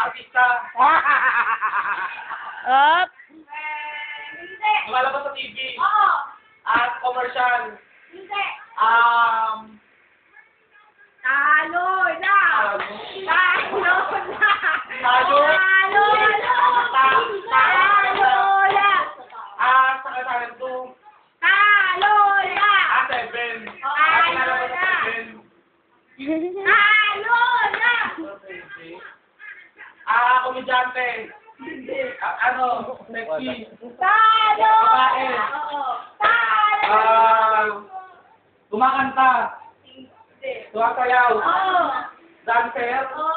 artista. Up. Lumalabas sa TV. Oo. At commercial. Hindi. Talo. Talo na. Talo na. Talo. Talo na. Talo na. Sa kasalan to. Talo na. 7. Talo na. Talo na. Komedyante. Sexy. Talo. Babae. Oo. Talo. Kumakanta. Tumasayaw. Oo. Dancer. Oo.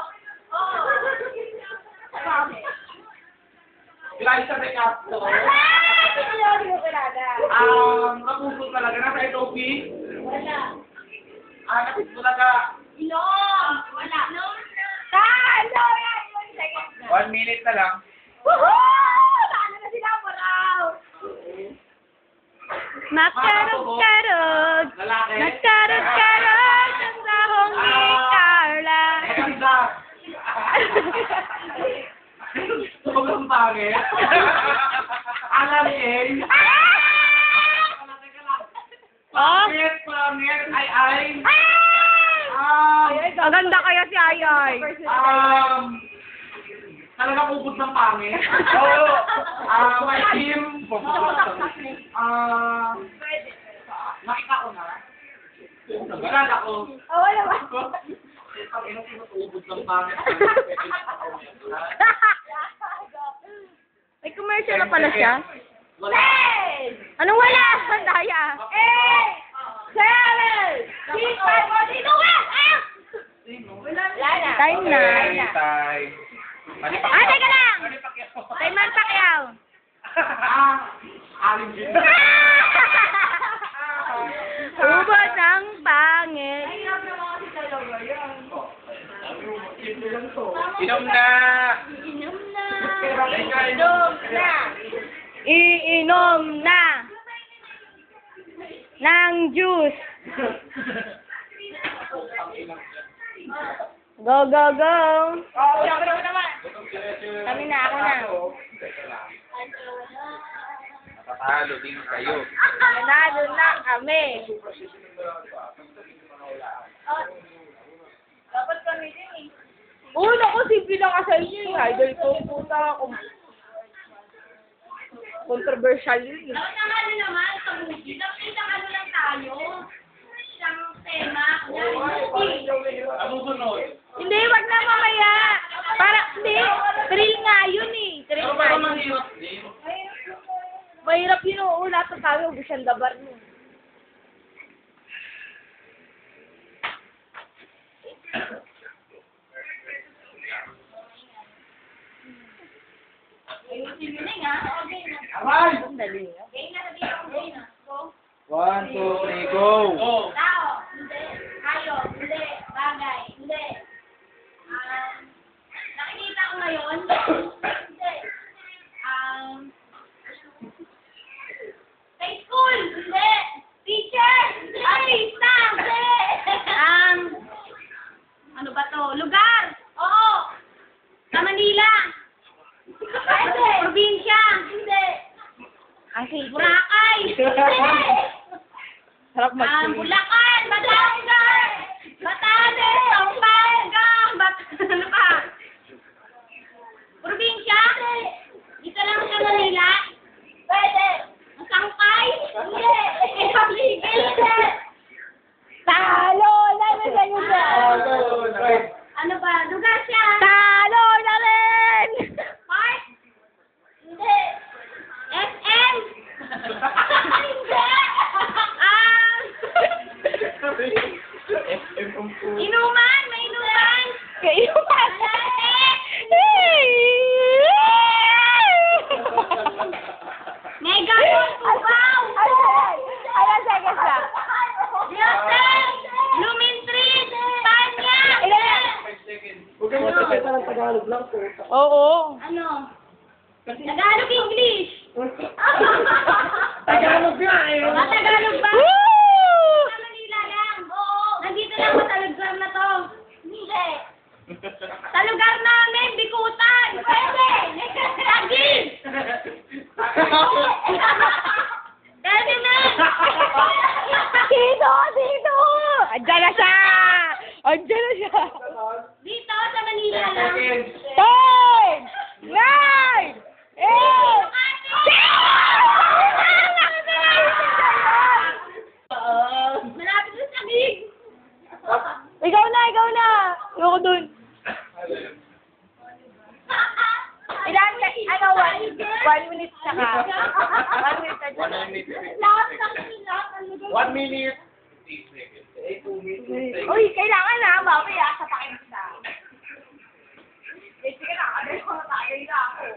Glyza Recapto. Kapuso talaga. Nasa SOP. Wala. Napit mo talaga. Ilong. Wala. Talo yan. 1 second na. 1 minute na lang. Woohoo! Talo na sila for out. Makarot-karot. Lalaki. Makarot-karot ang sahong ni Carla. Maganda. Sobrang pangit. Alam eh. Oh. Pangit. Ay. Ang ganda kaya si Ayay. Talagang ubod ng pangit. My team. Nakita ko na. Nagagala ko. Wala ba? Ang inong ubod ng pangit. May commercial na pala siya. Wala. 10, Anong wala? Sandaya. 8, 7, 6, 5, 4, 3, 2, 1. Wala na. Time na. Time. Teka lang. Kay Man Pacquiao. Aling din. Ubod ng pangit. Inom na. Inom na. Iinom na. Ng juice. Go, go, go. Kami na, ako na. Nakatalo din kayo. Nanalo na kami. Dapat kami din eh. Uy, naku, simple lang ka sa inyo eh. Idol ko, puta. Controversial yun eh. Dapat ang ano naman sa movie. Dapat isang ano lang tayo. Isang tema. Nabusunod. Hindi, wag na mamaya. Para, hindi. Thrill nga yun eh. Thrill Pero nga parang yun. mahirap din. Mahirap yun oo. Lahat ng tao, gusto siyang dabar mo. Ayusin mo na nga. Okay na. Aray! Ang dali nga. Okay na, sabi ako. Okay na. Go. 1, 2, 3, go! Go! Tao. Hindi. Hayop. Hindi. Bagay. Hindi. Nakikita ko ngayon. Hindi. Sa school. Hindi. Teacher. Artista. Hindi. Ano ba to? Lugar. Oo. Sa Manila. Hindi. Probinsya. Hindi. Ang safe. Boracay. Hindi. Sarap mag-sing. Bulacan, Batangas, Batanes, Pampanga, ano pa? Probinsya? Dito lang sa Manila? Pwede. Masangkay? Hindi. Pagligil? Hindi. Talo na rin sa inyo dyan. Ano ba? Lugar siya? Talo na rin! Park? Hindi. SM? Hindi. Inuman? May inuman? Kayo pa! Megaphone, Tubaw! Ayan, seconds na. Hotel! Lumentrid! Tanya! Huwag ka makakita ng Tagalog lang po. Oo. Ano? Tagalog English! Tagalog nga eh! Tagalog ba? Woo! Sa Manila lang. Oo. Nandito lang sa lugar na to. Hindi. Sa lugar namin, ikutan! Pwede! Saging! Pwede na! Dito! Dito! Andiyan na siya! Andiyan na siya! Dito sa Manila lang. 10! 9! 8! Malapit na saging! Ikaw na! Ikaw na! Ayoko dun. Ilan? Ano? 1 minute na ka. 1 minute na ka. Lahat ng lahat ng lugar. 1 minute. Uy, kailangan na. Mamaya, sa pakin kita. Eh, sige na. Ano yung tagay na ako?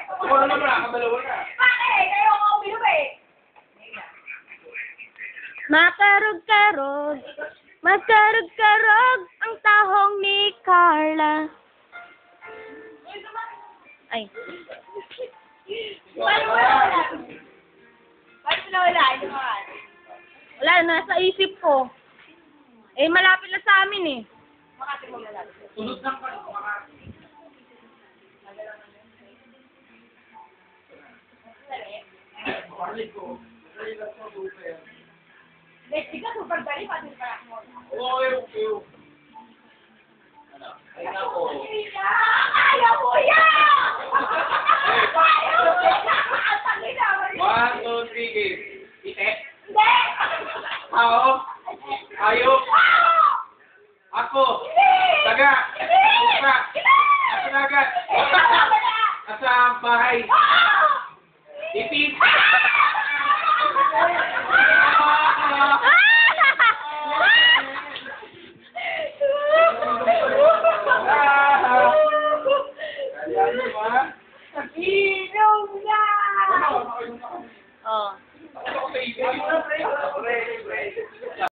Ako na naman, nakadalawa na. Bakit? Kayo ako uminom eh. Makarog-karog, makarog-karog ang tahong ni Carla. Ay. Paano mo nawala? Paano mo nawala? Ano nga? Wala, nasa isip ko. Eh, malapit na sa amin eh. Makati mo malapit. Sunod ng pa. Sige ka, super bali. Pati pa ako. Oo, okay. Ay, nako. Kaya mo yan! Kaya mo yan! Tangin naman yun. 1, 2, 3, game. Ite. Hindi! Ako. Ayok. Ako. Taga. Pusa. Asa na agad. Asa ang bahay. Ipit. Inom na! Oh. Ako sa isip.